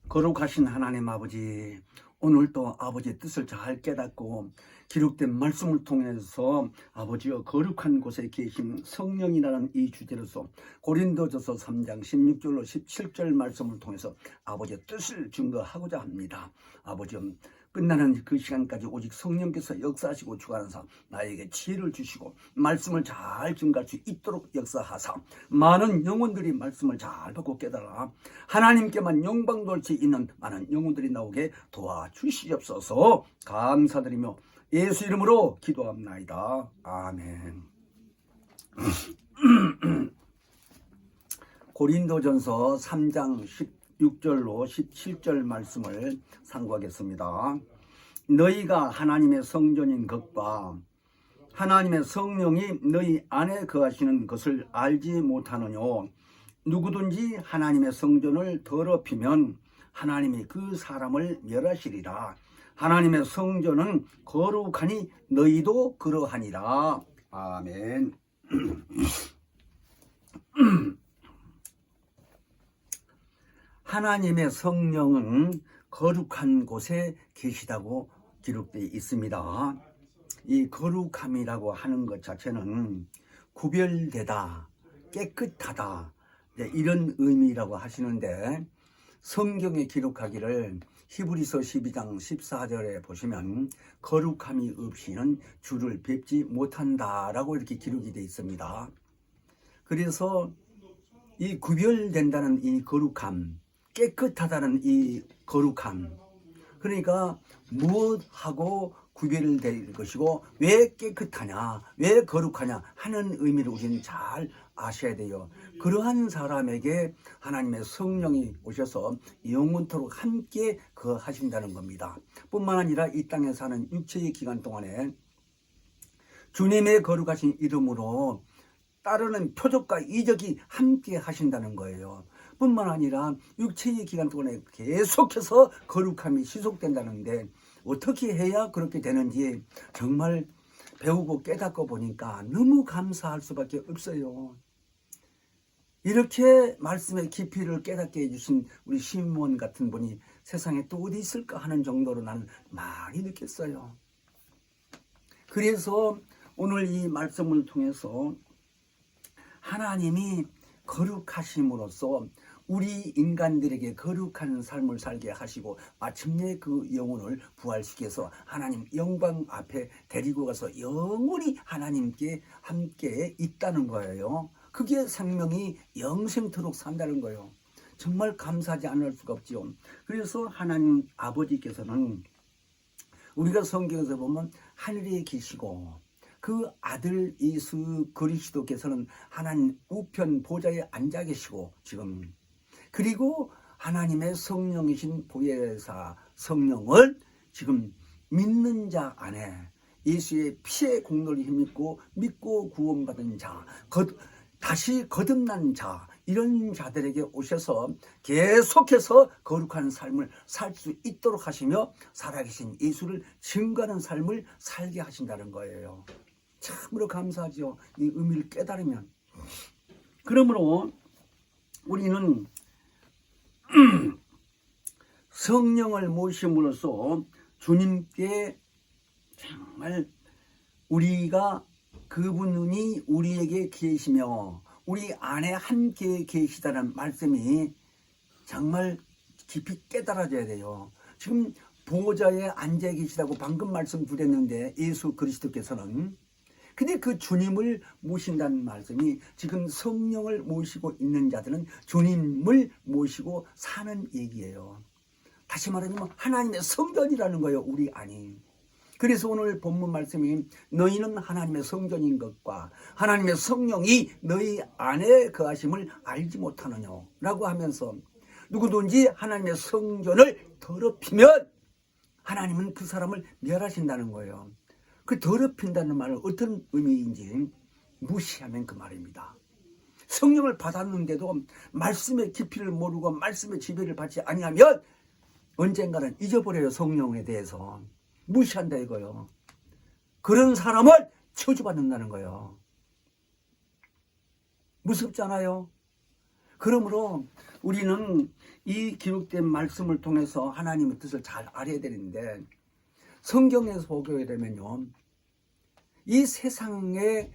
거룩하신 하나님 아버지, 오늘도 아버지의 뜻을 잘 깨닫고 기록된 말씀을 통해서 아버지여 거룩한 곳에 계신 성령이라는 이 주제로서 고린도전서 3장 16절로 17절 말씀을 통해서 아버지의 뜻을 증거하고자 합니다. 아버지여, 끝나는 그 시간까지 오직 성령께서 역사하시고 주관하사 나에게 지혜를 주시고 말씀을 잘 증거할 수 있도록 역사하사 많은 영혼들이 말씀을 잘 받고 깨달아 하나님께만 영광 돌 수 있는 많은 영혼들이 나오게 도와주시옵소서. 감사드리며 예수 이름으로 기도합나이다. 아멘. 고린도전서 3장 16절로 17절 말씀을 상고하겠습니다. 너희가 하나님의 성전인 것과 하나님의 성령이 너희 안에 거하시는 것을 알지 못하느뇨. 누구든지 하나님의 성전을 더럽히면 하나님이 그 사람을 멸하시리라. 하나님의 성전은 거룩하니 너희도 그러하니라. 아멘. 하나님의 성령은 거룩한 곳에 계시다고 기록되어 있습니다. 이 거룩함이라고 하는 것 자체는 구별되다, 깨끗하다, 이런 의미라고 하시는데, 성경에 기록하기를 히브리서 12장 14절에 보시면 거룩함이 없이는 주를 뵙지 못한다라고 이렇게 기록이 되어 있습니다. 그래서 이 구별된다는 이 거룩함, 깨끗하다는 이 거룩함, 그러니까 무엇하고 구별될 것이고 왜 깨끗하냐, 왜 거룩하냐 하는 의미를 우리는 잘 아셔야 돼요. 그러한 사람에게 하나님의 성령이 오셔서 영원토록 함께 거하신다는 겁니다. 뿐만 아니라 이 땅에 사는 육체의 기간 동안에 주님의 거룩하신 이름으로 따르는 표적과 이적이 함께 하신다는 거예요. 뿐만 아니라 육체의 기간 동안에 계속해서 거룩함이 지속된다는데 어떻게 해야 그렇게 되는지 정말 배우고 깨닫고 보니까 너무 감사할 수밖에 없어요. 이렇게 말씀의 깊이를 깨닫게 해주신 우리 시몬 같은 분이 세상에 또 어디 있을까 하는 정도로 나는 많이 느꼈어요. 그래서 오늘 이 말씀을 통해서 하나님이 거룩하심으로써 우리 인간들에게 거룩한 삶을 살게 하시고 마침내 그 영혼을 부활시켜서 하나님 영광 앞에 데리고 가서 영원히 하나님께 함께 있다는 거예요. 그게 생명이 영생토록 산다는 거예요. 정말 감사하지 않을 수가 없지요. 그래서 하나님 아버지께서는 우리가 성경에서 보면 하늘에 계시고 그 아들 예수 그리스도께서는 하나님 우편 보좌에 앉아 계시고 지금 그리고 하나님의 성령이신 보혜사 성령을 지금 믿는 자 안에 예수의 피의 공로를 힘입고 믿고 구원받은 자, 다시 거듭난 자, 이런 자들에게 오셔서 계속해서 거룩한 삶을 살 수 있도록 하시며 살아계신 예수를 증거하는 삶을 살게 하신다는 거예요. 참으로 감사하죠. 이 의미를 깨달으면. 그러므로 우리는 성령을 모심으로써 주님께 정말 우리가 그분이 우리에게 계시며 우리 안에 함께 계시다는 말씀이 정말 깊이 깨달아져야 돼요. 지금 보좌에 앉아 계시다고 방금 말씀드렸는데 예수 그리스도께서는 근데 그 주님을 모신다는 말씀이 지금 성령을 모시고 있는 자들은 주님을 모시고 사는 얘기예요. 다시 말하면 하나님의 성전이라는 거예요. 우리 안이. 그래서 오늘 본문 말씀이 너희는 하나님의 성전인 것과 하나님의 성령이 너희 안에 거하심을 알지 못하느냐 라고 하면서 누구든지 하나님의 성전을 더럽히면 하나님은 그 사람을 멸하신다는 거예요. 그 더럽힌다는 말은 어떤 의미인지 무시하면 그 말입니다. 성령을 받았는데도 말씀의 깊이를 모르고 말씀의 지배를 받지 아니하면 언젠가는 잊어버려요. 성령에 대해서 무시한다 이거요. 그런 사람을 저주받는다는 거예요. 무섭잖아요. 그러므로 우리는 이 기록된 말씀을 통해서 하나님의 뜻을 잘 알아야 되는데, 성경에서 보게 되면요, 이 세상에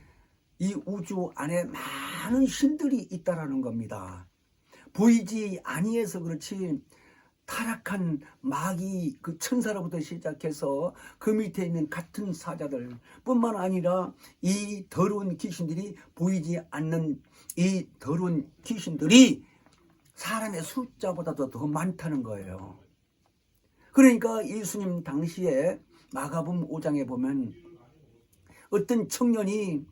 이 우주 안에 많은 신들이 있다라는 겁니다. 보이지 아니해서 그렇지 타락한 마귀 그 천사로부터 시작해서 그 밑에 있는 같은 사자들 뿐만 아니라 이 더러운 귀신들이, 보이지 않는 이 더러운 귀신들이 사람의 숫자보다도 더 많다는 거예요. 그러니까 예수님 당시에 마가복음 5장에 보면 어떤 청년이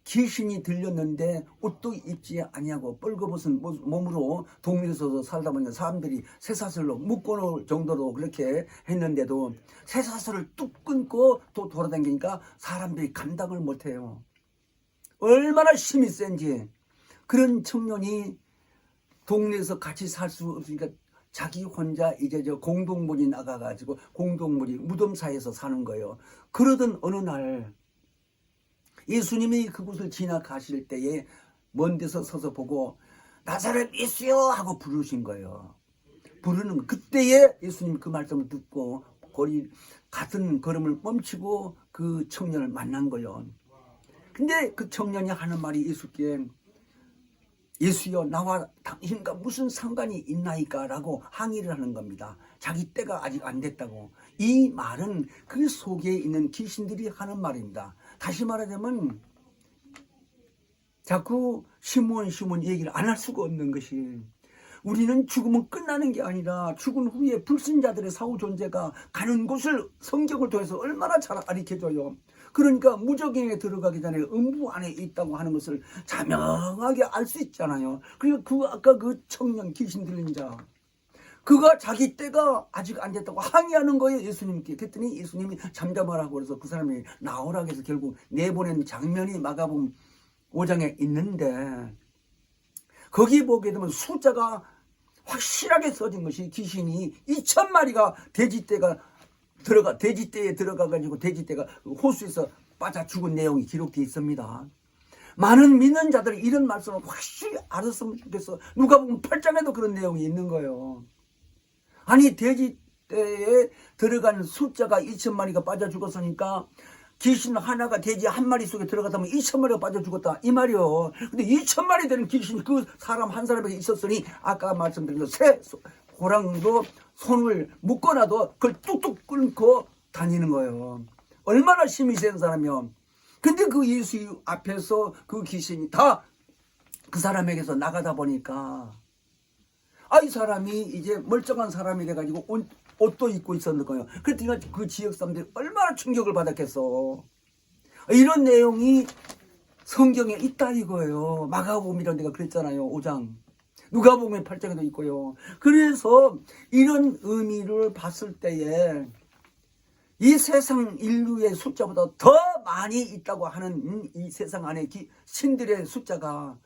귀신이 들렸는데 옷도 입지 아니하고 뻘거벗은 몸으로 동네에서 살다 보니까 사람들이 쇠사슬로 묶어놓을 정도로 그렇게 했는데도 쇠사슬을 뚝 끊고 또 돌아다니니까 사람들이 감당을 못해요. 얼마나 힘이 센지. 그런 청년이 동네에서 같이 살 수 없으니까 자기 혼자 이제 저 공동물이 나가가지고 공동물이 무덤 사이에서 사는 거예요. 그러던 어느 날 예수님이 그곳을 지나가실 때에 먼 데서 서서 보고 나사렛 예수여 하고 부르신 거예요. 부르는 그때에 예수님이 그 말씀을 듣고 거리 같은 걸음을 멈추고 그 청년을 만난 거예요. 근데 그 청년이 하는 말이 예수께 예수여 나와 당신과 무슨 상관이 있나이까 라고 항의를 하는 겁니다. 자기 때가 아직 안 됐다고. 이 말은 그 속에 있는 귀신들이 하는 말입니다. 다시 말하자면 자꾸 시몬 얘기를 안 할 수가 없는 것이, 우리는 죽으면 끝나는 게 아니라 죽은 후에 불신자들의 사후 존재가 가는 곳을 성경을 통해서 얼마나 잘 가르쳐줘요. 그러니까 무적행에 들어가기 전에 음부 안에 있다고 하는 것을 자명하게 알 수 있잖아요. 그리고 아까 그 청년 귀신 들린 자, 그가 자기 때가 아직 안 됐다고 항의하는 거예요, 예수님께. 그랬더니 예수님이 잠잠하라고 그래서 그 사람이 나오라고 해서 결국 내보낸 장면이 마가복음 5장에 있는데, 거기 보게 되면 숫자가 확실하게 써진 것이 귀신이 2,000마리가 돼지떼에 들어가가지고 돼지떼가 호수에서 빠져 죽은 내용이 기록되어 있습니다. 많은 믿는 자들이 이런 말씀을 확실히 알았으면 좋겠어. 누가복음 8장에도 그런 내용이 있는 거예요. 아니 돼지떼에 들어간 숫자가 2,000마리가 빠져 죽었으니까 귀신 하나가 돼지 한 마리 속에 들어갔다면 2,000마리가 빠져 죽었다 이 말이요. 근데 2,000마리 되는 귀신이 그 사람 한 사람에게 있었으니 아까 말씀드린 새 호랑이도 손을 묶어놔도 그걸 뚝뚝 끊고 다니는 거예요. 얼마나 힘이 센 사람이요. 근데 그 예수 앞에서 그 귀신이 다 그 사람에게서 나가다 보니까 이 사람이 이제 멀쩡한 사람이 돼가지고 옷도 입고 있었는 거예요. 그랬더니 그 지역 사람들이 얼마나 충격을 받았겠어. 이런 내용이 성경에 있다 이거예요. 마가복음 이런 데가 그랬잖아요. 5장. 누가복음 8장에도 있고요. 그래서 이런 의미를 봤을 때에 이 세상 인류의 숫자보다 더 많이 있다고 하는 이 세상 안에 신들의 숫자가,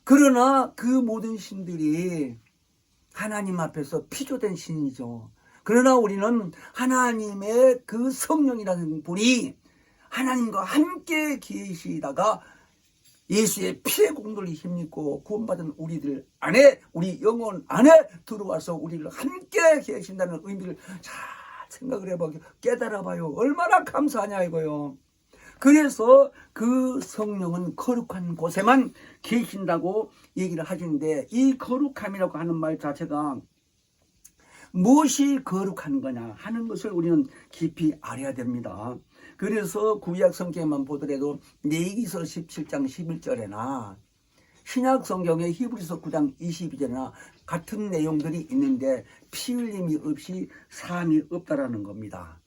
그러나 그 모든 신들이 하나님 앞에서 피조된 신이죠. 그러나 우리는 하나님의 그 성령이라는 분이 하나님과 함께 계시다가 예수의 피의 공로를 힘입고 구원받은 우리들 안에, 우리 영혼 안에 들어와서 우리를 함께 계신다는 의미를 잘 생각을 해보고 깨달아봐요. 얼마나 감사하냐 이거요. 그래서 그 성령은 거룩한 곳에만 계신다고 얘기를 하시는데, 이 거룩함이라고 하는 말 자체가 무엇이 거룩한 거냐 하는 것을 우리는 깊이 알아야 됩니다. 그래서 구약 성경에만 보더라도 레위기서 17장 11절에나 신약 성경의 히브리서 9장 22절에나 같은 내용들이 있는데 피 흘림이 없이 사함이 없다라는 겁니다.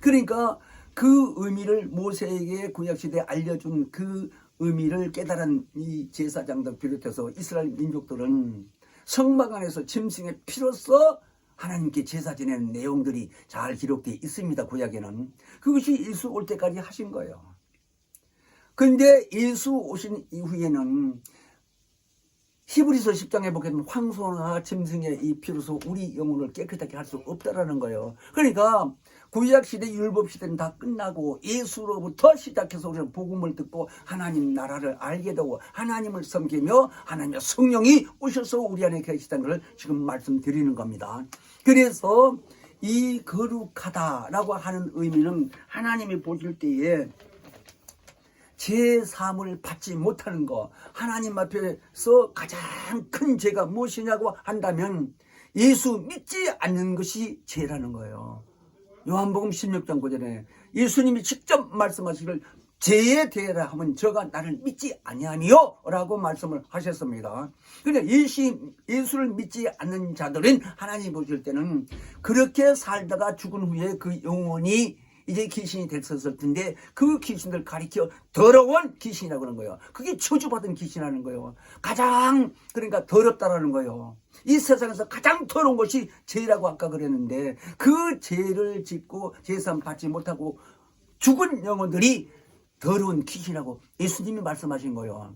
그러니까 그 의미를 모세에게 구약시대에 알려준 그 의미를 깨달은 이 제사장들 비롯해서 이스라엘 민족들은 성막 안에서 짐승의 피로써 하나님께 제사 지내는 내용들이 잘 기록되어 있습니다. 구약에는. 그것이 예수 올 때까지 하신 거예요. 그런데 예수 오신 이후에는 히브리서 10장에 보게 되면 황소나 짐승의 이 피로서 우리 영혼을 깨끗하게 할 수 없다라는 거예요. 그러니까 구약시대 율법시대는 다 끝나고 예수로부터 시작해서 우리는 복음을 듣고 하나님 나라를 알게 되고 하나님을 섬기며 하나님의 성령이 오셔서 우리 안에 계시다는 걸 지금 말씀드리는 겁니다. 그래서 이 거룩하다라고 하는 의미는 하나님이 보실 때에 제3을 받지 못하는 거, 하나님 앞에서 가장 큰 죄가 무엇이냐고 한다면 예수 믿지 않는 것이 죄라는 거예요. 요한복음 16장 9절에 예수님이 직접 말씀하시기를 죄에 대하라 하면 저가 나를 믿지 아니하니요 라고 말씀을 하셨습니다. 그러니까 예수를 믿지 않는 자들은 하나님 보실 때는 그렇게 살다가 죽은 후에 그 영혼이 이제 귀신이 됐었을 텐데 그 귀신들 가리켜 더러운 귀신이라고 하는 거예요. 그게 저주받은 귀신이라는 거예요. 가장 그러니까 더럽다라는 거예요. 이 세상에서 가장 더러운 것이 죄라고 아까 그랬는데 그 죄를 짓고 제사 받지 못하고 죽은 영혼들이 더러운 귀신이라고 예수님이 말씀하신 거예요.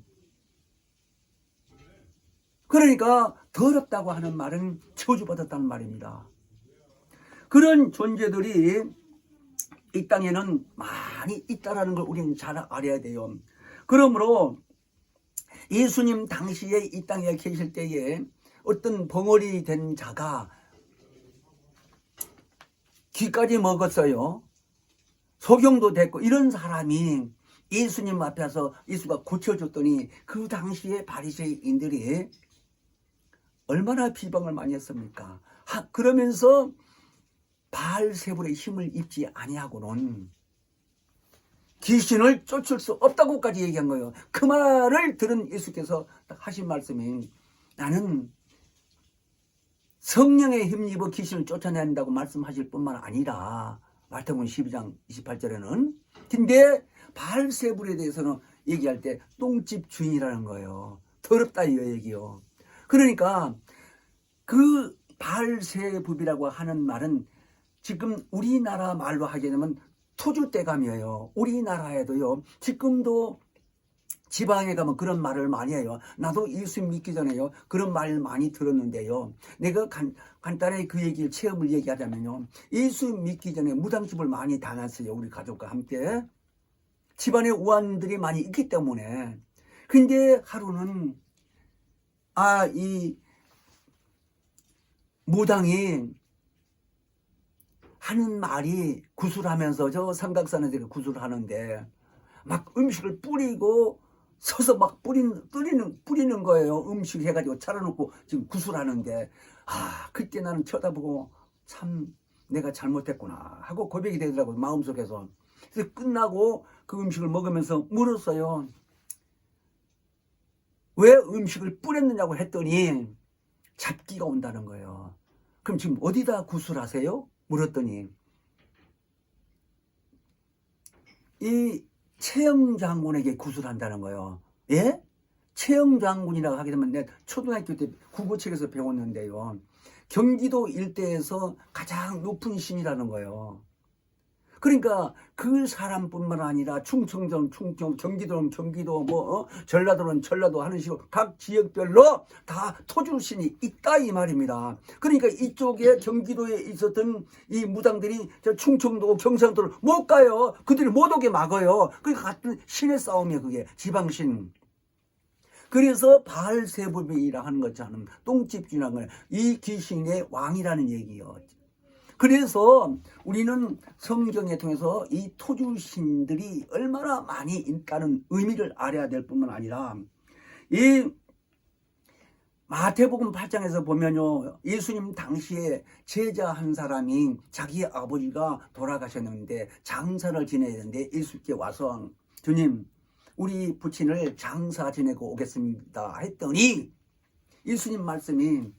그러니까 더럽다고 하는 말은 저주받았다는 말입니다. 그런 존재들이 이 땅에는 많이 있다라는 걸 우리는 잘 알아야 돼요. 그러므로 예수님 당시에 이 땅에 계실 때에 어떤 벙어리 된 자가 귀까지 먹었어요. 소경도 됐고 이런 사람이 예수님 앞에서 예수가 고쳐줬더니 그 당시에 바리새인들이 얼마나 비방을 많이 했습니까? 그러면서 바알세불의 힘을 입지 아니하고는 귀신을 쫓을 수 없다고까지 얘기한 거예요. 그 말을 들은 예수께서 하신 말씀이 나는 성령의 힘입어 귀신을 쫓아낸다고 말씀하실 뿐만 아니라 마태복음 12장 28절에는 근데 바알세불에 대해서는 얘기할 때 똥집 주인이라는 거예요. 더럽다 이 얘기요. 그러니까 그 바알세불이라고 하는 말은 지금 우리나라 말로 하게 되면 토주대감이에요. 우리나라에도요. 지금도 지방에 가면 그런 말을 많이 해요. 나도 예수 믿기 전에요. 그런 말 많이 들었는데요. 내가 간단하게 그 얘기를 체험을 얘기하자면요. 예수 믿기 전에 무당집을 많이 다녔어요. 우리 가족과 함께. 집안에 우환들이 많이 있기 때문에. 근데 하루는 이 무당이 하는 말이 구슬하면서 저 삼각산에서 구슬하는데 막 음식을 뿌리고 서서 막 뿌리는 거예요. 음식 해가지고 차려놓고 지금 구슬하는데 그때 나는 쳐다보고 참 내가 잘못했구나 하고 고백이 되더라고요. 마음속에서. 그래서 끝나고 그 음식을 먹으면서 물었어요. 왜 음식을 뿌렸느냐고 했더니 잡기가 온다는 거예요. 그럼 지금 어디다 구슬하세요? 물었더니 이 최영 장군에게 구슬한다는 거예요. 예? 최영 장군이라고 하게 되면 내가 초등학교 때 국어책에서 배웠는데요. 경기도 일대에서 가장 높은 신이라는 거예요. 그러니까 그 사람뿐만 아니라 충청도는 충청, 경기도는 경기도, 전라도는 전라도 하는 식으로 각 지역별로 다 토주신이 있다 이 말입니다. 그러니까 이쪽에 경기도에 있었던 이 무당들이 저 충청도, 경상도를 못 가요. 그들이 못 오게 막아요. 그러니까 같은 신의 싸움이에요. 그게 지방신. 그래서 바알세불이라 하는 것처럼 똥집주라는 거예요. 이 귀신의 왕이라는 얘기예요. 그래서 우리는 성경에 통해서 이 토주신들이 얼마나 많이 있다는 의미를 알아야 될 뿐만 아니라 이 마태복음 8장에서 보면요. 예수님 당시에 제자 한 사람이 자기 아버지가 돌아가셨는데 장사를 지내야 되는데 예수께 와서 주님 우리 부친을 장사 지내고 오겠습니다 했더니 예수님 말씀이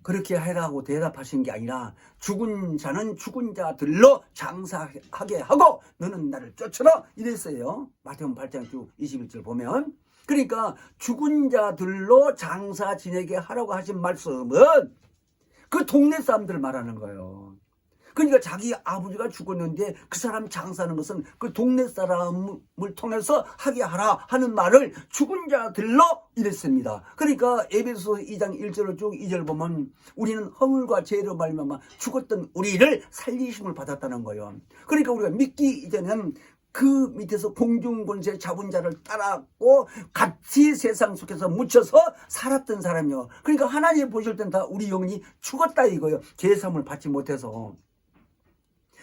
그렇게 해라고 대답하신 게 아니라 죽은 자는 죽은 자들로 장사하게 하고 너는 나를 쫓아라 이랬어요. 마태복음 8장 21절 보면 그러니까 죽은 자들로 장사 지내게 하라고 하신 말씀은 그 동네 사람들 말하는 거예요. 그러니까 자기 아버지가 죽었는데 그 사람 장사하는 것은 그 동네 사람을 통해서 하게 하라 하는 말을 죽은 자들로 이랬습니다. 그러니까 에베소 2장 1절로 쭉 2절 보면 우리는 허물과 죄로 말미암아 죽었던 우리를 살리심을 받았다는 거예요. 그러니까 우리가 믿기 이전에는 그 밑에서 공중권세 잡은 자를 따랐고 같이 세상 속에서 묻혀서 살았던 사람이요. 그러니까 하나님 보실 땐 다 우리 영혼이 죽었다 이거예요. 죄사함을 받지 못해서.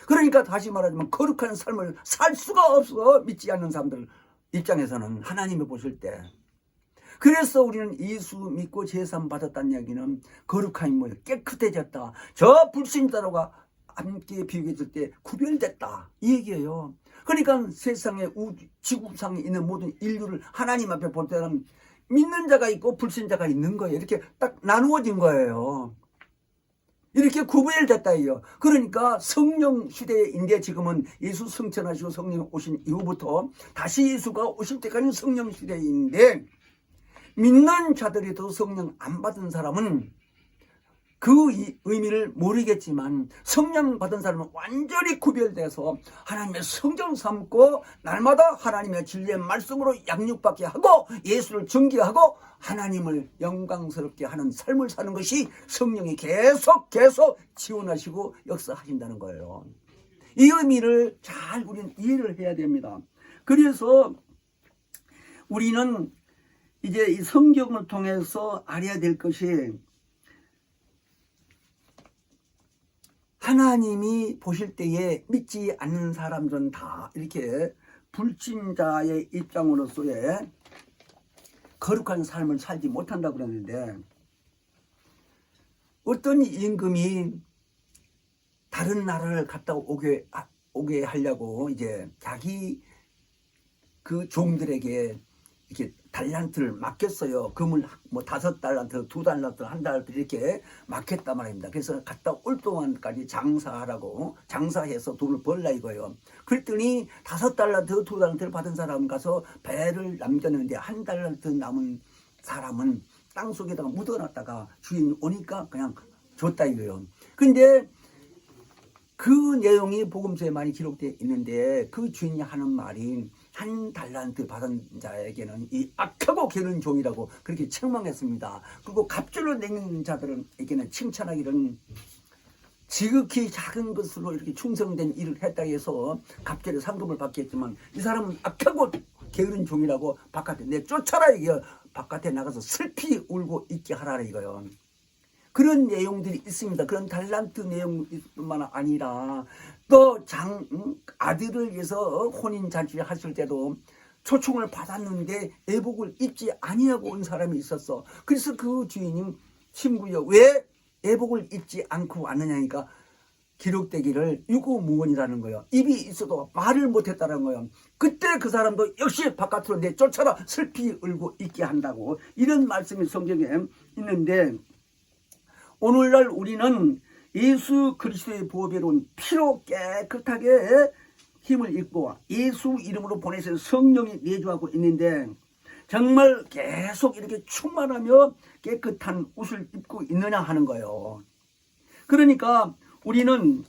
그러니까 다시 말하자면 거룩한 삶을 살 수가 없어. 믿지 않는 사람들 입장에서는 하나님이 보실 때. 그래서 우리는 예수 믿고 죄사함 받았다는 이야기는 거룩함이 뭐예요? 깨끗해졌다. 저 불신자로가 함께 비교했을 때 구별됐다 이 얘기예요. 그러니까 세상에 지구상에 있는 모든 인류를 하나님 앞에 볼 때는 믿는 자가 있고 불신자가 있는 거예요. 이렇게 딱 나누어진 거예요. 이렇게 구별됐다 이요. 그러니까 성령 시대인데 지금은 예수 승천하시고 성령 오신 이후부터 다시 예수가 오실 때까지는 성령 시대인데 믿는 자들이 더 성령 안 받은 사람은 그 의미를 모르겠지만 성령 받은 사람은 완전히 구별돼서 하나님의 성전 삼고 날마다 하나님의 진리의 말씀으로 양육받게 하고 예수를 증거하고 하나님을 영광스럽게 하는 삶을 사는 것이 성령이 계속 지원하시고 역사하신다는 거예요. 이 의미를 잘 우리는 이해를 해야 됩니다. 그래서 우리는 이제 이 성경을 통해서 알아야 될 것이 하나님이 보실 때에 믿지 않는 사람들은 다 이렇게 불신자의 입장으로서의 거룩한 삶을 살지 못한다고 그랬는데 어떤 임금이 다른 나라를 갔다 오게 하려고 이제 자기 그 종들에게 이렇게 달란트를 맡겼어요. 금을 뭐 5달란트, 2달란트, 1달란트 이렇게 맡겼단 말입니다. 그래서 갔다 올 동안까지 장사하라고 장사해서 돈을 벌라 이거예요. 그랬더니 5달란트, 2달란트를 받은 사람 가서 배를 남겼는데 1달란트 남은 사람은 땅속에다가 묻어놨다가 주인이 오니까 그냥 줬다 이거예요. 근데 그 내용이 복음서에 많이 기록되어 있는데 그 주인이 하는 말이 1달란트 받은 자에게는 이 악하고 게으른 종이라고 그렇게 책망했습니다. 그리고 갑절로 내는 자들에게는 칭찬하기는 지극히 작은 것으로 이렇게 충성된 일을 했다 해서 갑절의 상금을 받겠지만 이 사람은 악하고 게으른 종이라고 바깥에 내 쫓아라 이거 바깥에 나가서 슬피 울고 있게 하라 이거요. 그런 내용들이 있습니다. 그런 달란트 내용뿐만 아니라 또 아들을 위해서 혼인잔치 하실 때도 초청을 받았는데 애복을 입지 아니하고 온 사람이 있었어. 그래서 그 주인님 친구여 왜 애복을 입지 않고 왔느냐니까 기록되기를 유구무원이라는 거예요. 입이 있어도 말을 못했다는 거예요. 그때 그 사람도 역시 바깥으로 내쫓아라 슬피 울고 있게 한다고 이런 말씀이 성경에 있는데 오늘날 우리는 예수 그리스도의 보배로운 피로 깨끗하게 힘을 입고 예수 이름으로 보내서 성령이 내주하고 있는데 정말 계속 이렇게 충만하며 깨끗한 옷을 입고 있느냐 하는 거예요. 그러니까 우리는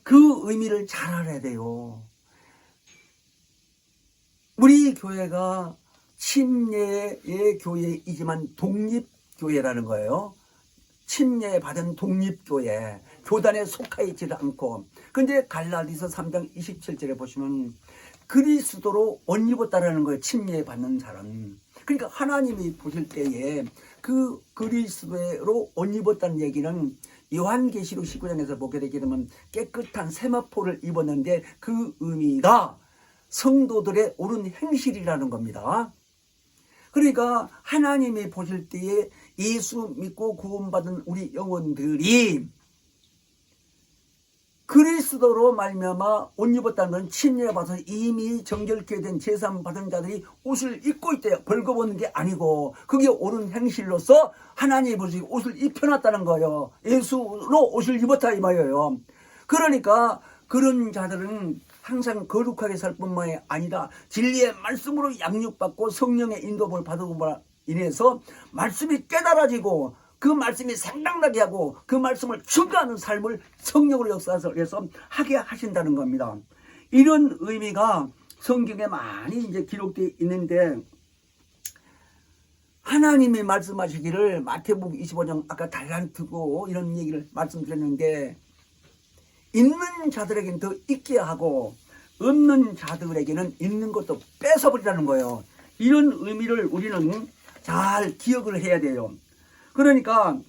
그 의미를 잘 알아야 돼요. 우리 교회가 침례의 교회이지만 독립교회라는 거예요. 침례받은 독립교회, 교단에 속하 있지도 않고. 근데 갈라디아서 3장 27절에 보시면 그리스도로 옷 입었다라는 거예요. 침례받는 사람. 그러니까 하나님이 보실 때에 그 그리스도로 옷 입었다는 얘기는 요한계시록 19장에서 보게 되게 되면 깨끗한 세마포를 입었는데 그 의미가 성도들의 옳은 행실이라는 겁니다. 그러니까 하나님이 보실 때에 예수 믿고 구원받은 우리 영혼들이 그리스도로 말미암아 옷 입었다는 건 침례받아서 이미 정결케 된 제사함 받은 자들이 옷을 입고 있대요. 벌거벗는 게 아니고 그게 옳은 행실로서 하나님이 보시기 옷을 입혀놨다는 거예요. 예수로 옷을 입었다 이 말이에요. 그러니까 그런 자들은 항상 거룩하게 살 뿐만이 아니라 진리의 말씀으로 양육받고 성령의 인도를 받음으로 인해서 말씀이 깨달아지고 그 말씀이 생각나게 하고 그 말씀을 증거하는 삶을 성령으로 역사해서 하게 하신다는 겁니다. 이런 의미가 성경에 많이 이제 기록되어 있는데, 하나님이 말씀하시기를 마태복음 25장 아까 달란트고 이런 얘기를 말씀드렸는데, 있는 자들에게는 더 있게 하고 없는 자들에게는 있는 것도 뺏어버리라는 거예요. 이런 의미를 우리는 잘 기억을 해야 돼요. 그러니까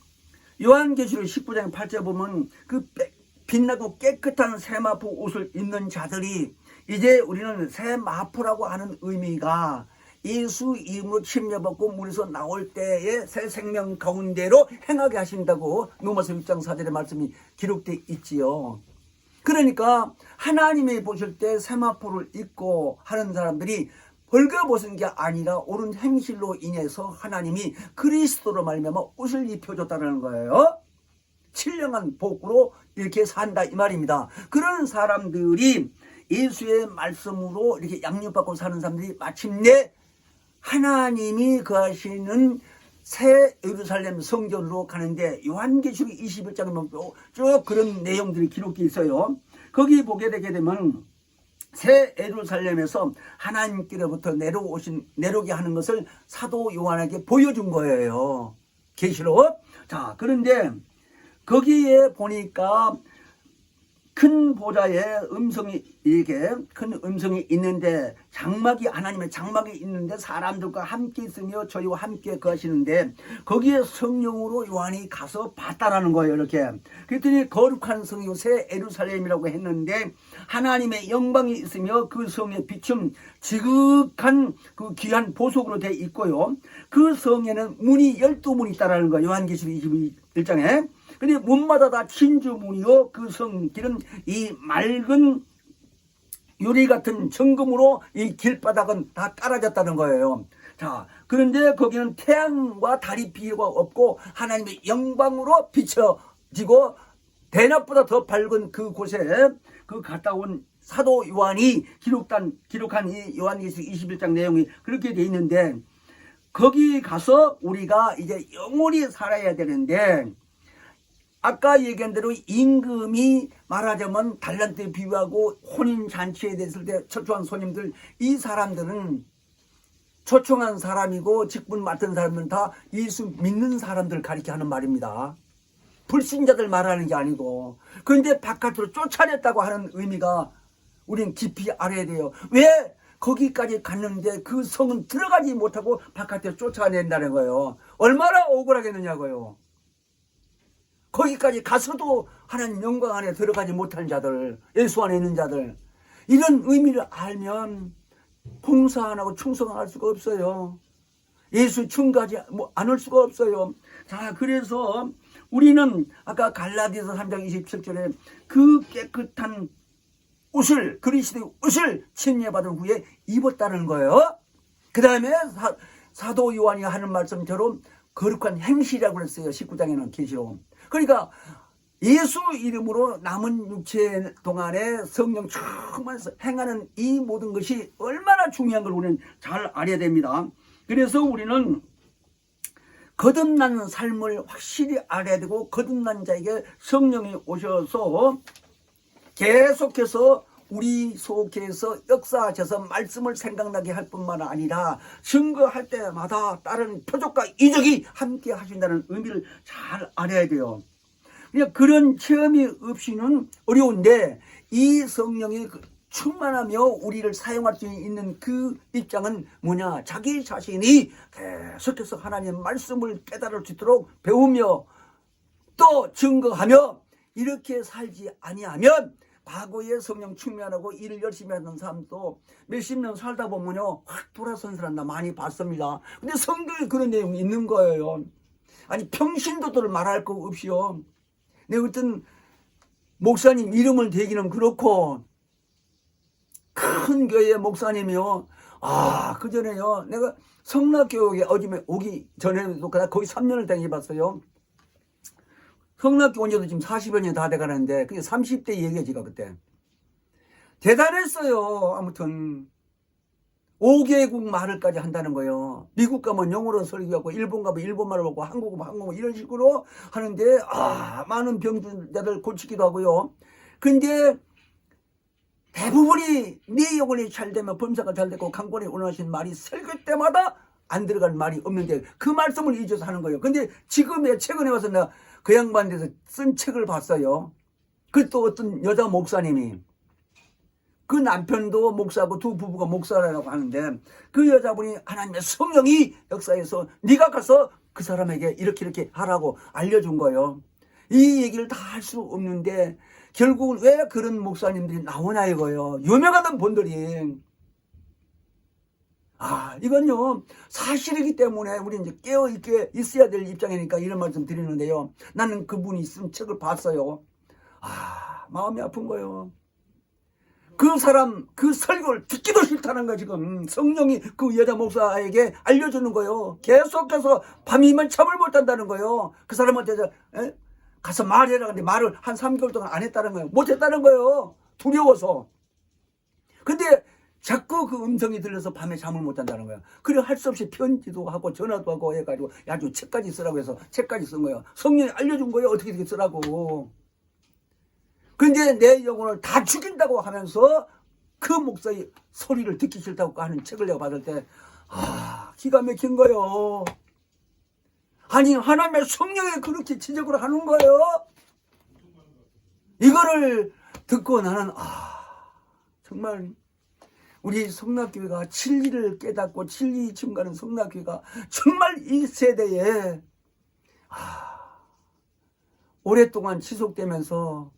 요한계시록 19장 8절에 보면 그 빛나고 깨끗한 세마포 옷을 입는 자들이, 이제 우리는 세마포라고 하는 의미가 예수 이름으로 침례받고 물에서 나올 때의 새 생명 가운데로 행하게 하신다고 로마서 6장 4절의 말씀이 기록되어 있지요. 그러니까 하나님이 보실 때 세마포를 입고 하는 사람들이 벌거벗은 게 아니라 옳은 행실로 인해서 하나님이 그리스도로 말미암아 옷을 입혀줬다는 거예요. 신령한 복으로 이렇게 산다 이 말입니다. 그런 사람들이 예수의 말씀으로 이렇게 양육받고 사는 사람들이 마침내 하나님이 거하시는 새 예루살렘 성전으로 가는데, 요한계시록 21장에 보면 쭉 그런 내용들이 기록되어 있어요. 거기 보게 되게 되면 새 예루살렘에서 하나님께로부터 내려오게 하는 것을 사도 요한에게 보여준 거예요. 계시록. 자, 그런데 거기에 보니까 큰 보좌에 음성이, 이게 큰 음성이 있는데, 장막이, 하나님의 장막이 있는데 사람들과 함께 있으며 저희와 함께 거하시는데, 거기에 성령으로 요한이 가서 봤다라는 거예요. 이렇게 그랬더니 거룩한 성이요 새 예루살렘이라고 했는데, 하나님의 영광이 있으며 그 성의 빛은 지극한 그 귀한 보석으로 되어 있고요, 그 성에는 문이 12문이 있다라는 거예요. 요한계시록 21장에. 근데 문마다 다 진주문이요, 그 성길은 이 맑은 유리 같은 정금으로 이 길바닥은 다 깔아졌다는 거예요. 자, 그런데 거기는 태양과 달이 필요가 없고 하나님의 영광으로 비춰지고, 대낮보다 더 밝은 그곳에 그 갔다 온 사도 요한이 기록한 이 요한계시록 21장 내용이 그렇게 돼 있는데, 거기 가서 우리가 이제 영원히 살아야 되는데, 아까 얘기한 대로 임금이 말하자면 달란트에 비유하고 혼인잔치에 됐을 때 초청한 손님들, 이 사람들은 초청한 사람이고 직분 맡은 사람은 다 예수 믿는 사람들 가리켜 하는 말입니다. 불신자들 말하는 게 아니고. 그런데 바깥으로 쫓아냈다고 하는 의미가 우리는 깊이 알아야 돼요. 왜 거기까지 갔는데 그 성은 들어가지 못하고 바깥에 쫓아낸다는 거예요. 얼마나 억울하겠느냐고요. 거기까지 가서도 하나님 영광 안에 들어가지 못한 자들, 예수 안에 있는 자들, 이런 의미를 알면 봉사 안 하고 충성 안 할 수가 없어요. 예수 증거하지 않을 수가 없어요. 자, 그래서 우리는 아까 갈라디아서 3장 27절에 그 깨끗한 옷을, 그리스도의 옷을 침례받은 후에 입었다는 거예요. 그 다음에 사도 요한이 하는 말씀처럼 거룩한 행실이라고 그랬어요. 19장에는 계시록. 그러니까 예수 이름으로 남은 육체 동안에 성령 충만해서 행하는 이 모든 것이 얼마나 중요한 걸 우리는 잘 알아야 됩니다. 그래서 우리는 거듭난 삶을 확실히 알아야 되고, 거듭난 자에게 성령이 오셔서 계속해서 우리 속에서 역사하셔서 말씀을 생각나게 할 뿐만 아니라 증거할 때마다 다른 표적과 이적이 함께 하신다는 의미를 잘 알아야 돼요. 그냥 그런 체험이 없이는 어려운데, 이 성령이 충만하며 우리를 사용할 수 있는 그 입장은 뭐냐? 자기 자신이 계속해서 하나님의 말씀을 깨달을 수 있도록 배우며 또 증거하며, 이렇게 살지 아니하면 과거에 성령 충만하고 일을 열심히 하는 사람도 몇십 년 살다 보면요, 확 돌아선 사람 나 많이 봤습니다. 근데 성경에 그런 내용이 있는 거예요. 아니, 평신도들을 말할 거 없이요, 내 어떤 목사님 이름을 대기는 그렇고, 큰 교회 목사님이요, 그 전에요, 내가 성락교육에 어즘에 오기 전에도 거의 3년을 다녀봤어요. 성락교 온 지도 지금 40여 년 다 돼가는데, 그게 30대 얘기야, 제가 그때. 대단했어요. 아무튼 5개국 말을까지 한다는 거예요. 미국 가면 영어로 설교하고 일본 가면 일본말을 하고 한국 가면 한국말 이런 식으로 하는데 많은 병자들 고치기도 하고요. 근데 대부분이 네 영혼이 잘 되면 범사가 잘 되고 강권이 원하신 말이 설교 때마다 안 들어갈 말이 없는데 그 말씀을 잊어서 하는 거예요. 근데 지금에 최근에 와서 내가 그 양반에서 쓴 책을 봤어요. 그 또 어떤 여자 목사님이 그 남편도 목사고 두 부부가 목사라고 하는데 그 여자분이 하나님의 성령이 역사에서 네가 가서 그 사람에게 이렇게 하라고 알려준 거예요. 이 얘기를 다 할 수 없는데 결국은 왜 그런 목사님들이 나오냐 이거예요. 유명한 분들이. 이건요 사실이기 때문에 우리 이제 깨어있게 있어야 될 입장이니까 이런 말씀 드리는데요. 나는 그분이 쓴 책을 봤어요. 마음이 아픈 거예요. 그 사람 그 설교를 듣기도 싫다는 거예요. 지금 성령이 그 여자 목사에게 알려주는 거예요. 계속해서 밤이면 잠을 못 잔다는 거예요. 그 사람한테 가서 말해라. 근데 말을 한 3개월 동안 안 했다는 거예요. 못 했다는 거예요. 두려워서. 근데 자꾸 그 음성이 들려서 밤에 잠을 못 잔다는 거예요. 그래 할 수 없이 편지도 하고 전화도 하고 해가지고 아주 책까지 쓰라고 해서 책까지 쓴 거예요. 성령이 알려준 거예요. 어떻게 쓰라고. 근데 내 영혼을 다 죽인다고 하면서 그 목사의 소리를 듣기 싫다고 하는 책을 내가 받을 때 기가 막힌 거예요. 아니 하나님의 성령이 그렇게 지적을 하는 거예요. 이거를 듣고 나는 정말 우리 성락교회가 진리를 깨닫고 진리 증가하는 성락교회가 정말 이 세대에 오랫동안 지속되면서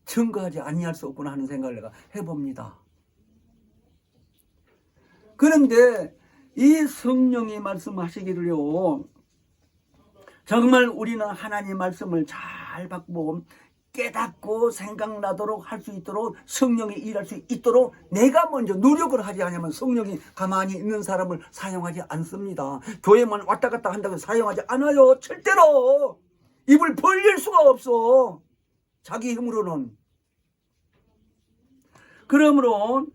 증거하지 아니할 수 없구나 하는 생각을 내가 해봅니다. 그런데 이 성령이 말씀하시기를요, 정말 우리는 하나님 말씀을 잘 받고 깨닫고 생각나도록 할 수 있도록 성령이 일할 수 있도록 내가 먼저 노력을 하지 않으면 성령이 가만히 있는 사람을 사용하지 않습니다. 교회만 왔다 갔다 한다고 해서 사용하지 않아요. 절대로 입을 벌릴 수가 없어. 자기 힘으로는. 그러므로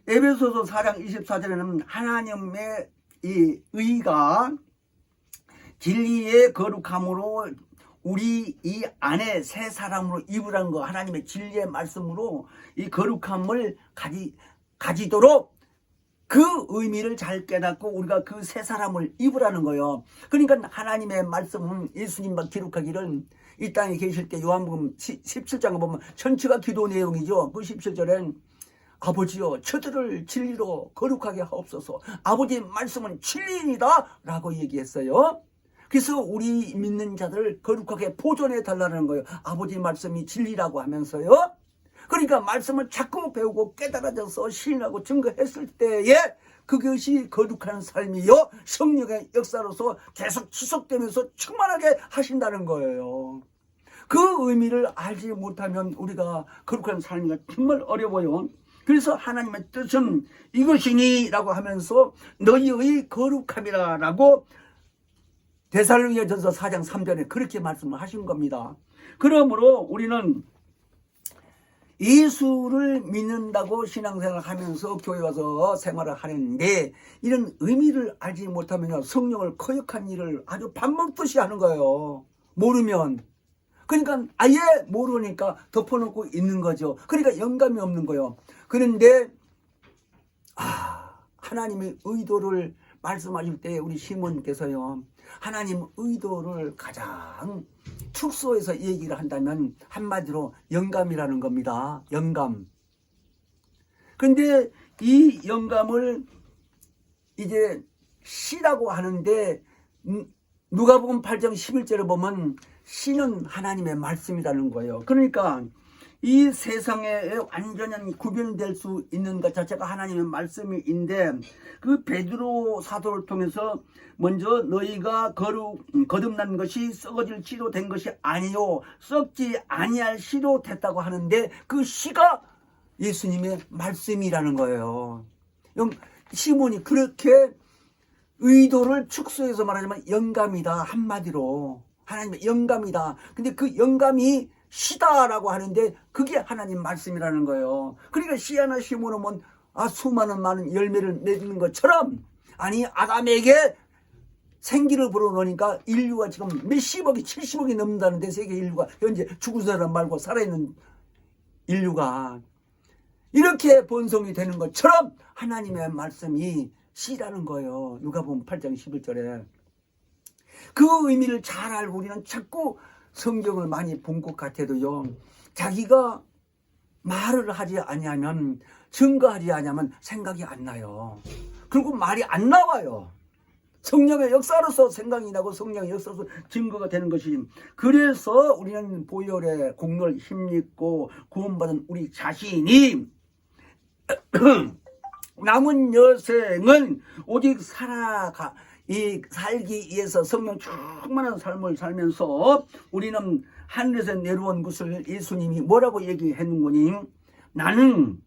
에베소서 4장 24절에는 하나님의 이 의가 진리의 거룩함으로 우리 이 안에 새 사람으로 입으라는 거, 하나님의 진리의 말씀으로 이 거룩함을 가지도록 그 의미를 잘 깨닫고 우리가 그 새 사람을 입으라는 거예요. 그러니까 하나님의 말씀은 예수님만 기록하기를 이 땅에 계실 때 요한복음 17장을 보면 전체가 기도 내용이죠. 그 17절엔 아버지여 저들을 진리로 거룩하게 하옵소서. 아버지의 말씀은 진리이다 라고 얘기했어요. 그래서 우리 믿는 자들을 거룩하게 보존해 달라는 거예요. 아버지 말씀이 진리라고 하면서요. 그러니까 말씀을 자꾸 배우고 깨달아져서 시인하고 증거했을 때에 그것이 거룩한 삶이요 성령의 역사로서 계속 지속되면서 충만하게 하신다는 거예요. 그 의미를 알지 못하면 우리가 거룩한 삶이 정말 어려워요. 그래서 하나님의 뜻은 이것이니 라고 하면서 너희의 거룩함이라 라고 데살로니가전서 4장 3절에 그렇게 말씀을 하신 겁니다. 그러므로 우리는 예수를 믿는다고 신앙생활을 하면서 교회 와서 생활을 하는데 이런 의미를 알지 못하면 성령을 거역한 일을 아주 밥 먹듯이 하는 거예요. 모르면. 그러니까 아예 모르니까 덮어놓고 있는 거죠. 그러니까 영감이 없는 거예요. 그런데 하나님의 의도를 말씀하실 때 우리 시몬께서요, 하나님 의도를 가장 축소해서 얘기를 한다면 한마디로 영감이라는 겁니다. 영감. 근데 이 영감을 이제 시라고 하는데 누가복음 8장 11절에 보면 시는 하나님의 말씀이라는 거예요. 그러니까 이 세상에 완전히 구별될 수 있는 것 자체가 하나님의 말씀인데 그 베드로 사도를 통해서 먼저 너희가 거듭난 것이 썩어질 씨로 된 것이 아니요 썩지 아니할 씨로 됐다고 하는데 그 씨가 예수님의 말씀이라는 거예요. 시몬이 그렇게 의도를 축소해서 말하자면 영감이다 한마디로 하나님의 영감이다. 근데 그 영감이 시다라고 하는데 그게 하나님 말씀이라는 거예요. 그러니까 시 하나 심어놓으면 수많은 많은 열매를 맺는 것처럼, 아니 아담에게 생기를 불어넣으니까 인류가 지금 몇십억이 70억이 넘는다는데, 세계 인류가 현재 죽은 사람 말고 살아있는 인류가 이렇게 번성이 되는 것처럼 하나님의 말씀이 씨라는 거예요. 누가복음 8장 11절에. 그 의미를 잘 알고 우리는 자꾸 성경을 많이 본 것 같아도요, 자기가 말을 하지 아니하면, 증거하지 아니하면 생각이 안 나요. 그리고 말이 안 나와요. 성령의 역사로서 생각이 나고 성령의 역사로서 증거가 되는 것이, 그래서 우리는 보혈의 공로를 힘입고 구원받은 우리 자신이 남은 여생은 오직 살기 위해서 성령 충만한 삶을 살면서 우리는 하늘에서 내려온 것을 예수님이 뭐라고 얘기했는 거니? 나는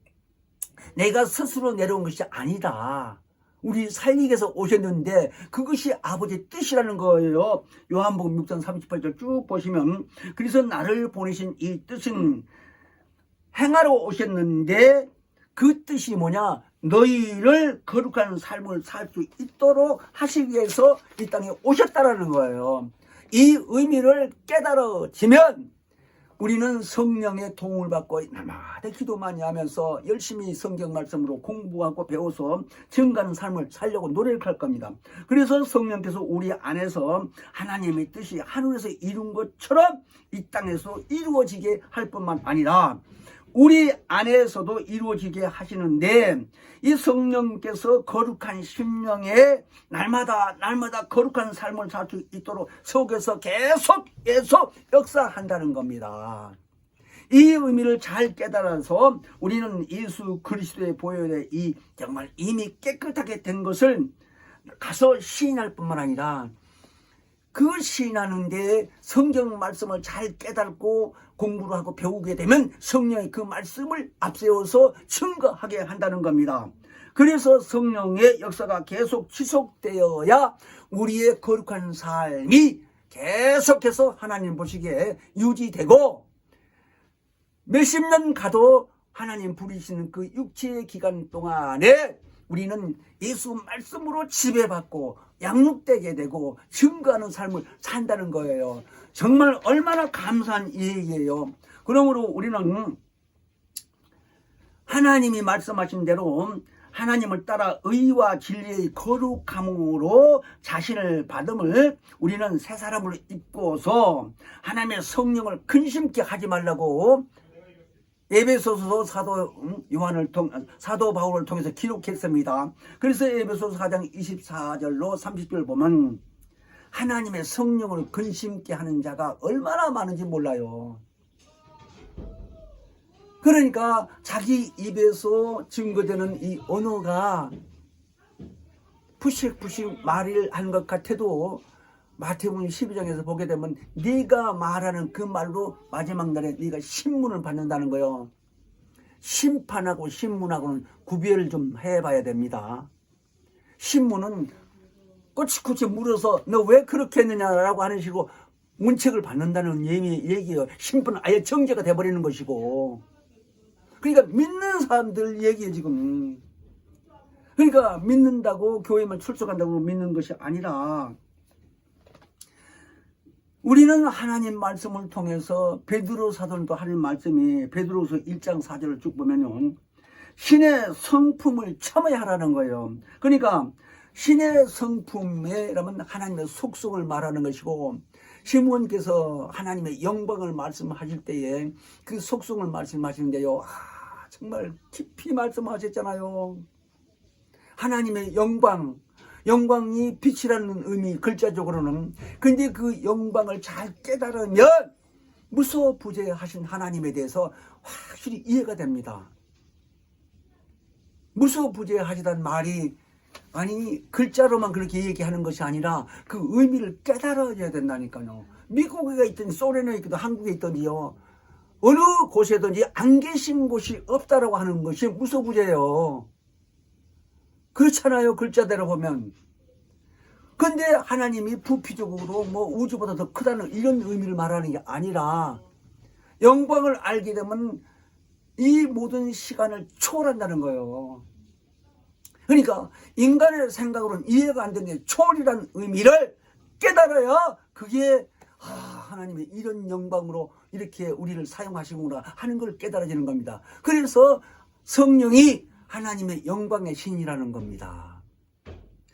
내가 스스로 내려온 것이 아니다. 우리 살리기 위해서 오셨는데 그것이 아버지의 뜻이라는 거예요. 요한복음 6장 38절 쭉 보시면, 그래서 나를 보내신 이 뜻은 행하러 오셨는데 그 뜻이 뭐냐? 너희를 거룩한 삶을 살 수 있도록 하시기 위해서 이 땅에 오셨다라는 거예요. 이 의미를 깨달아지면 우리는 성령의 도움을 받고 날마다 기도 많이 하면서 열심히 성경 말씀으로 공부하고 배워서 증가하는 삶을 살려고 노력할 겁니다. 그래서 성령께서 우리 안에서 하나님의 뜻이 하늘에서 이룬 것처럼 이 땅에서 이루어지게 할 뿐만 아니라 우리 안에서도 이루어지게 하시는데, 이 성령께서 거룩한 심령에 날마다 거룩한 삶을 살 수 있도록 속에서 계속 역사한다는 겁니다. 이 의미를 잘 깨달아서 우리는 예수 그리스도의 보혈에 이 정말 이미 깨끗하게 된 것을 가서 시인할 뿐만 아니라, 그 시인하는데 성경 말씀을 잘 깨닫고 공부를 하고 배우게 되면 성령이 그 말씀을 앞세워서 증거하게 한다는 겁니다. 그래서 성령의 역사가 계속 지속되어야 우리의 거룩한 삶이 계속해서 하나님 보시기에 유지되고, 몇십 년 가도 하나님 부리시는 그 육체의 기간 동안에 우리는 예수 말씀으로 지배받고 양육되게 되고 증거하는 삶을 산다는 거예요. 정말 얼마나 감사한 일이에요. 그러므로 우리는 하나님이 말씀하신 대로 하나님을 따라 의와 진리의 거룩함으로 자신을 받음을 우리는 새 사람으로 입고서 하나님의 성령을 근심케 하지 말라고 에베소서 사도 바울을 통해서 기록했습니다. 그래서 에베소서 4장 24절로 30절 보면 하나님의 성령을 근심케 하는 자가 얼마나 많은지 몰라요. 그러니까 자기 입에서 증거되는 이 언어가 푸식푸식 말을 하는 것 같아도 마태복음 12장에서 보게 되면 네가 말하는 그 말로 마지막 날에 네가 신문을 받는다는 거예요. 심판하고 신문하고는 구별을 좀 해봐야 됩니다. 신문은 꼬치꼬치 물어서 너 왜 그렇게 했느냐라고 하는 식으로 문책을 받는다는 얘기예요. 심판은 아예 정죄가 돼버리는 것이고, 그러니까 믿는 사람들 얘기예요 지금. 그러니까 믿는다고 교회만 출석한다고 믿는 것이 아니라, 우리는 하나님 말씀을 통해서 베드로 사도도 하는 말씀이 베드로서 1장 4절을 쭉 보면요, 신의 성품을 참아야 하라는 거예요. 그러니까 신의 성품이라면 하나님의 속성을 말하는 것이고, 시므온께서 하나님의 영광을 말씀하실 때에 그 속성을 말씀하시는데요, 정말 깊이 말씀하셨잖아요. 하나님의 영광이 빛이라는 의미, 글자적으로는. 근데 그 영광을 잘 깨달으면 무소부재하신 하나님에 대해서 확실히 이해가 됩니다. 무소부재하시다는 말이 아니 글자로만 그렇게 얘기하는 것이 아니라 그 의미를 깨달아야 된다니까요. 미국에 있든 소련에 있든 한국에 있든지요, 어느 곳에든지 안 계신 곳이 없다라고 하는 것이 무소부재예요. 그렇잖아요, 글자대로 보면. 근데 하나님이 부피적으로 우주보다 더 크다는 이런 의미를 말하는 게 아니라, 영광을 알게 되면 이 모든 시간을 초월한다는 거예요. 그러니까 인간의 생각으로는 이해가 안 되는 초월이라는 의미를 깨달아야 그게 하나님의 이런 영광으로 이렇게 우리를 사용하시구나 하는 걸 깨달아지는 겁니다. 그래서 성령이 하나님의 영광의 신이라는 겁니다.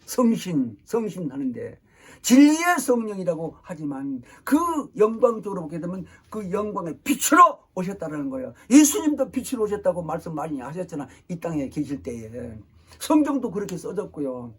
성신하는데 진리의 성령이라고 하지만 그 영광적으로 보게 되면 그 영광의 빛으로 오셨다는 거예요. 예수님도 빛으로 오셨다고 말씀 많이 하셨잖아. 이 땅에 계실 때에. 성경도 그렇게 써졌고요.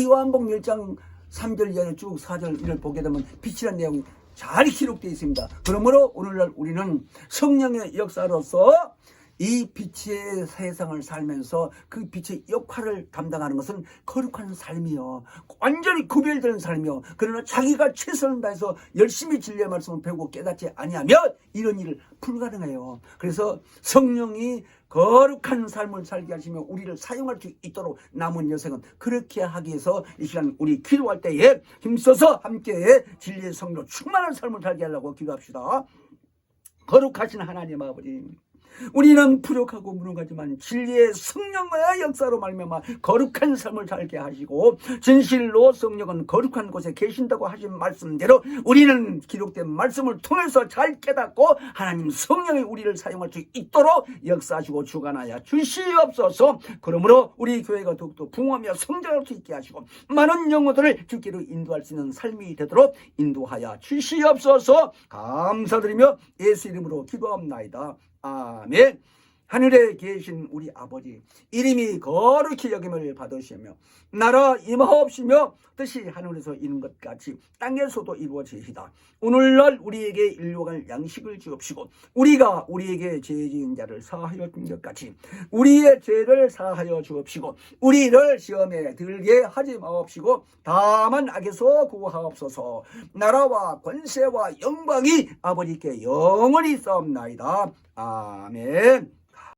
요한복음 1장 3절 이하에 쭉 4절 이를 보게 되면 빛이라는 내용이 잘 기록되어 있습니다. 그러므로 오늘날 우리는 성령의 역사로서 이 빛의 세상을 살면서 그 빛의 역할을 담당하는 것은 거룩한 삶이요, 완전히 구별되는 삶이요. 그러나 자기가 최선을 다해서 열심히 진리의 말씀을 배우고 깨닫지 아니하면 이런 일을 불가능해요. 그래서 성령이 거룩한 삶을 살게 하시며 우리를 사용할 수 있도록 남은 여생은 그렇게 하기 위해서 이 시간 우리 기도할 때에 힘써서 함께 진리의 성령으로 충만한 삶을 살게 하려고 기도합시다. 거룩하신 하나님 아버지, 우리는 부족하고 무능하지만 진리의 성령의 역사로 말미암아 거룩한 삶을 살게 하시고 진실로 성령은 거룩한 곳에 계신다고 하신 말씀대로 우리는 기록된 말씀을 통해서 잘 깨닫고 하나님 성령이 우리를 사용할 수 있도록 역사하시고 주관하여 주시옵소서. 그러므로 우리 교회가 더욱더 붕하며 성장할 수 있게 하시고 많은 영혼들을 주께로 인도할 수 있는 삶이 되도록 인도하여 주시옵소서. 감사드리며 예수 이름으로 기도합나이다. 아멘. 하늘에 계신 우리 아버지, 이름이 거룩히 여김을 받으시며 나라 임하옵시며 뜻이 하늘에서 이룬 것 같이 땅에서도 이루어지이다. 오늘날 우리에게 일용할 양식을 주옵시고 우리가 우리에게 죄 지은 자를 사하여 준 것 같이 우리의 죄를 사하여 주옵시고 우리를 시험에 들게 하지 마옵시고 다만 악에서 구하옵소서. 나라와 권세와 영광이 아버지께 영원히 싸움나이다. 아멘.